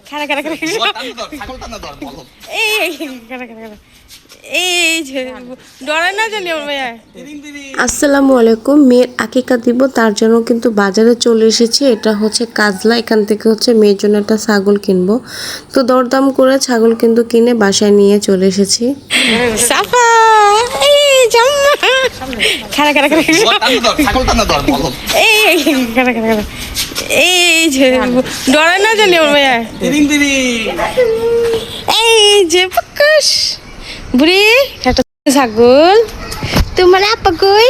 খারা খারা খারা এই খারা খারা খারা এই যে ডরে না জানি আমার ভাইয়া। আসসালামু আলাইকুম। মেয়ের আকিকা দিব, তার জন্য কিন্তু বাজারে চলে এসেছি। এটা হচ্ছে কাজলা, এখান থেকে হচ্ছে মেয়ের জন্য একটা ছাগল কিনবো। তো দরদাম করে ছাগল কিন্তু কিনে বাসায় নিয়ে চলে এসেছি। সাফা এই জাম্মা খারা খারা খারা এই খারা খারা খারা এই যে ডরে না জানি আমার ভাইয়া। এই যে পকাশ বুড়ি একটা ছাগল তোমার আপা কই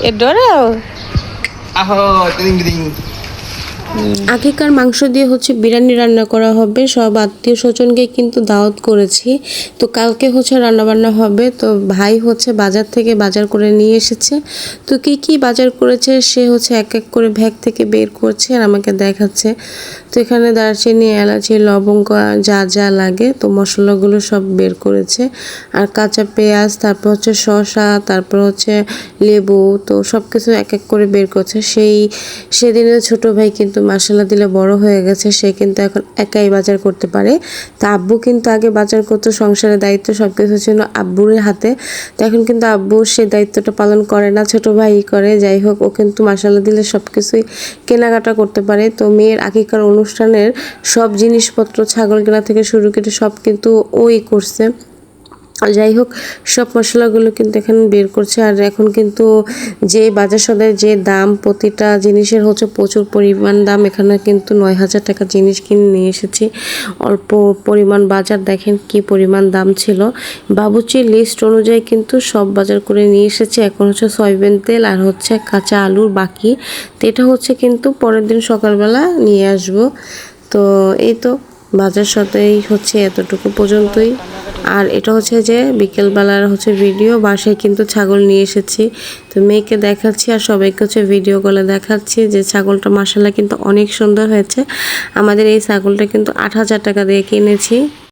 এ ডরাও আকিকার মাংস দিয়ে হচ্ছে বিরিয়ানি রান্না করা হবে। সব আত্মীয় স্বজনকে কিন্তু দাওয়াত করেছি। তো কালকে হচ্ছে রান্নাবান্না হবে। তো ভাই হচ্ছে বাজার থেকে বাজার করে নিয়ে এসেছে। তো কি কি বাজার করেছে সে হচ্ছে এক এক করে ব্যাগ থেকে বের করছে আর আমাকে দেখাচ্ছে। তো এখানে দারচিনি, এলাচি, লবঙ্গ যা যা লাগে তো মশলাগুলো সব বের করেছে। আর কাঁচা পেঁয়াজ, তারপর হচ্ছে শসা, তারপর হচ্ছে লেবু, তো সব কিছু এক এক করে বের করছে। সেদিনের ছোট ভাই কিন্তু মশলা দিলে বড় হয়ে গেছে, সে কিন্তু এখন একাই বাজার করতে পারে। তা আব্বু কিন্তু আগে বাজার করতো, সংসারের দায়িত্ব সব কিছু ছিল আব্বুর হাতে। তো এখন কিন্তু আব্বু সে দায়িত্বটা পালন করে না, ছোট ভাই করে। যাই হোক, ও কিন্তু মশলা দিলে সব কিছুই কেনাকাটা করতে পারে। তো মেয়ের আকিকার অনুষ্ঠানের সব জিনিসপত্র, ছাগল কেনা থেকে শুরু করে সব কিন্তু ওই করছে। যাই হোক, সব মশলাগুলো কিন্তু এখানে বের করছে। আর এখন কিন্তু যে বাজার সদায় যে দাম, প্রতিটা জিনিসের হচ্ছে প্রচুর পরিমাণ দাম। এখানে কিন্তু 9,000 টাকার জিনিস কিনে নিয়ে এসেছি। অল্প পরিমাণ বাজার, দেখেন কি পরিমাণ দাম ছিল। বাবুচির লিস্ট অনুযায়ী কিন্তু সব বাজার করে নিয়ে এসেছি। এখন হচ্ছে সয়াবিন তেল আর হচ্ছে কাঁচা আলুর বাকি। তো এটা হচ্ছে কিন্তু পরের দিন সকালবেলা নিয়ে আসবো। তো এই তো বাজার সদাই হচ্ছে এতটুকু পর্যন্তই। আর এটা হচ্ছে যে বিকেলবেলার হচ্ছে ভিডিও। বাসায় কিন্তু ছাগল নিয়ে এসেছি, তো মেয়েকে দেখাচ্ছি আর সবাইকে হচ্ছে ভিডিও কলে দেখাচ্ছি যে ছাগলটা মাশাআল্লাহ কিন্তু অনেক সুন্দর হয়েছে। আমাদের এই ছাগলটা কিন্তু 8,000 টাকা দিয়ে কিনেছি।